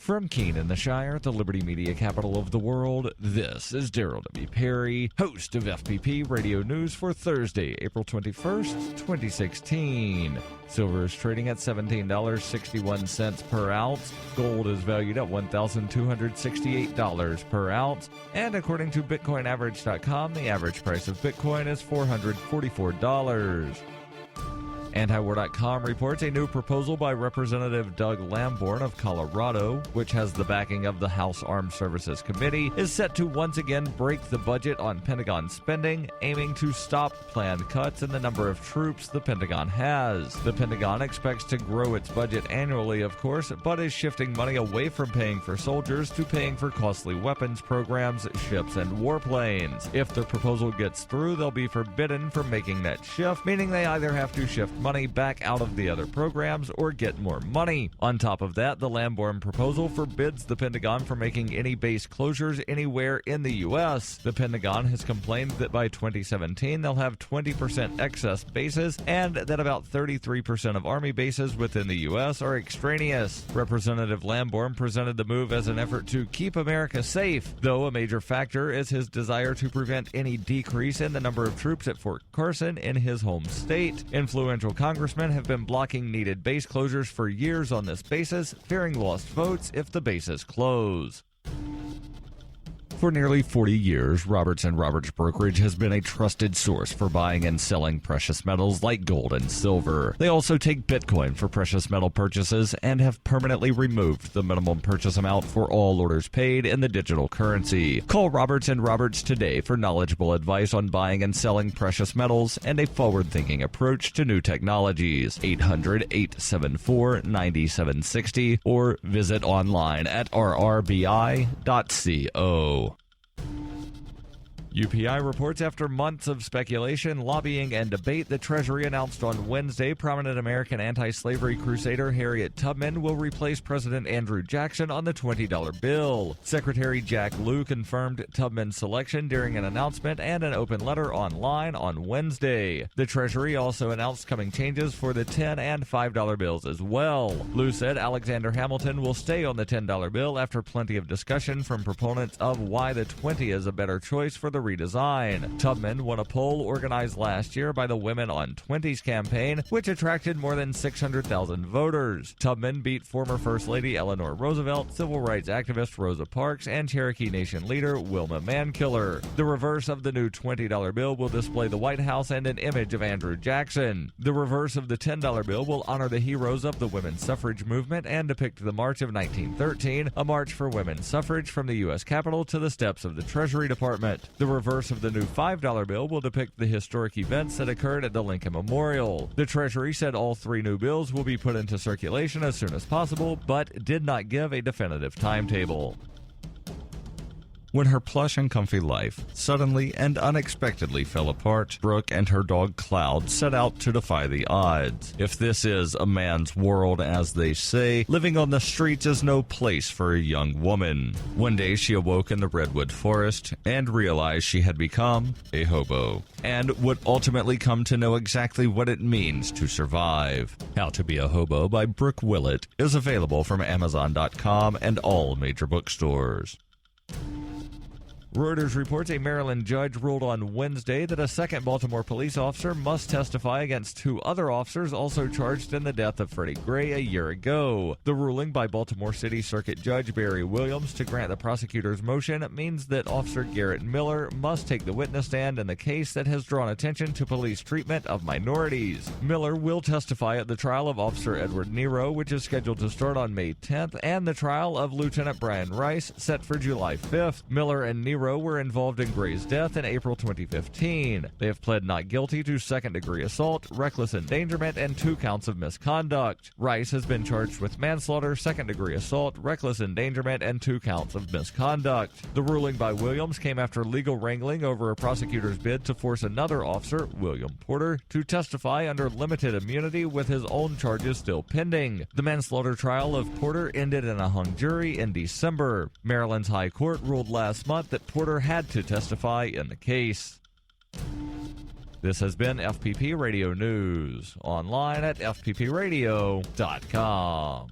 From Keene in the Shire, the Liberty Media capital of the world, this is Daryl W. Perry, host of FPP Radio News for Thursday, April 21st, 2016. Silver is trading at $17.61 per ounce. Gold is valued at $1,268 per ounce. And according to BitcoinAverage.com, the average price of Bitcoin is $444. Antiwar.com reports a new proposal by Representative Doug Lamborn of Colorado, which has the backing of the House Armed Services Committee, is set to once again break the budget on Pentagon spending, aiming to stop planned cuts in the number of troops the Pentagon has. The Pentagon expects to grow its budget annually, of course, but is shifting money away from paying for soldiers to paying for costly weapons programs, ships, and warplanes. If the proposal gets through, they'll be forbidden from making that shift, meaning they either have to shift money back out of the other programs or get more money. On top of that, the Lamborn proposal forbids the Pentagon from making any base closures anywhere in the U.S. The Pentagon has complained that by 2017 they'll have 20% excess bases and that about 33% of Army bases within the U.S. are extraneous. Representative Lamborn presented the move as an effort to keep America safe, though a major factor is his desire to prevent any decrease in the number of troops at Fort Carson in his home state. Influential congressmen have been blocking needed base closures for years on this basis, fearing lost votes if the bases close. For nearly 40 years, Roberts & Roberts Brokerage has been a trusted source for buying and selling precious metals like gold and silver. They also take Bitcoin for precious metal purchases and have permanently removed the minimum purchase amount for all orders paid in the digital currency. Call Roberts & Roberts today for knowledgeable advice on buying and selling precious metals and a forward-thinking approach to new technologies. 800-874-9760 or visit online at rrbi.co. UPI reports after months of speculation, lobbying, and debate, the Treasury announced on Wednesday prominent American anti-slavery crusader Harriet Tubman will replace President Andrew Jackson on the $20 bill. Secretary Jack Lew confirmed Tubman's selection during an announcement and an open letter online on Wednesday. The Treasury also announced coming changes for the $10 and $5 bills as well. Lew said Alexander Hamilton will stay on the $10 bill after plenty of discussion from proponents of why the 20 is a better choice for the redesign. Tubman won a poll organized last year by the Women on 20s campaign, which attracted more than 600,000 voters. Tubman beat former First Lady Eleanor Roosevelt, civil rights activist Rosa Parks, and Cherokee Nation leader Wilma Mankiller. The reverse of the new $20 bill will display the White House and an image of Andrew Jackson. The reverse of the $10 bill will honor the heroes of the women's suffrage movement and depict the March of 1913, a march for women's suffrage from the U.S. Capitol to the steps of the Treasury Department. The reverse of the new $5 bill will depict the historic events that occurred at the Lincoln Memorial. The Treasury said all three new bills will be put into circulation as soon as possible, but did not give a definitive timetable. When her plush and comfy life suddenly and unexpectedly fell apart, Brooke and her dog Cloud set out to defy the odds. If this is a man's world, as they say, living on the streets is no place for a young woman. One day she awoke in the redwood forest and realized she had become a hobo, and would ultimately come to know exactly what it means to survive. How to Be a Hobo by Brooke Willett is available from Amazon.com and all major bookstores. Reuters reports a Maryland judge ruled on Wednesday that a second Baltimore police officer must testify against two other officers also charged in the death of Freddie Gray a year ago. The ruling by Baltimore City Circuit Judge Barry Williams to grant the prosecutor's motion means that Officer Garrett Miller must take the witness stand in the case that has drawn attention to police treatment of minorities. Miller will testify at the trial of Officer Edward Nero, which is scheduled to start on May 10th, and the trial of Lieutenant Brian Rice, set for July 5th. Miller and Nero were involved in Gray's death in April 2015. They have pled not guilty to second-degree assault, reckless endangerment, and 2 counts of misconduct. Rice has been charged with manslaughter, second-degree assault, reckless endangerment, and 2 counts of misconduct. The ruling by Williams came after legal wrangling over a prosecutor's bid to force another officer, William Porter, to testify under limited immunity with his own charges still pending. The manslaughter trial of Porter ended in a hung jury in December. Maryland's High Court ruled last month that Porter had to testify in the case. This has been FPP Radio News, online at fppradio.com.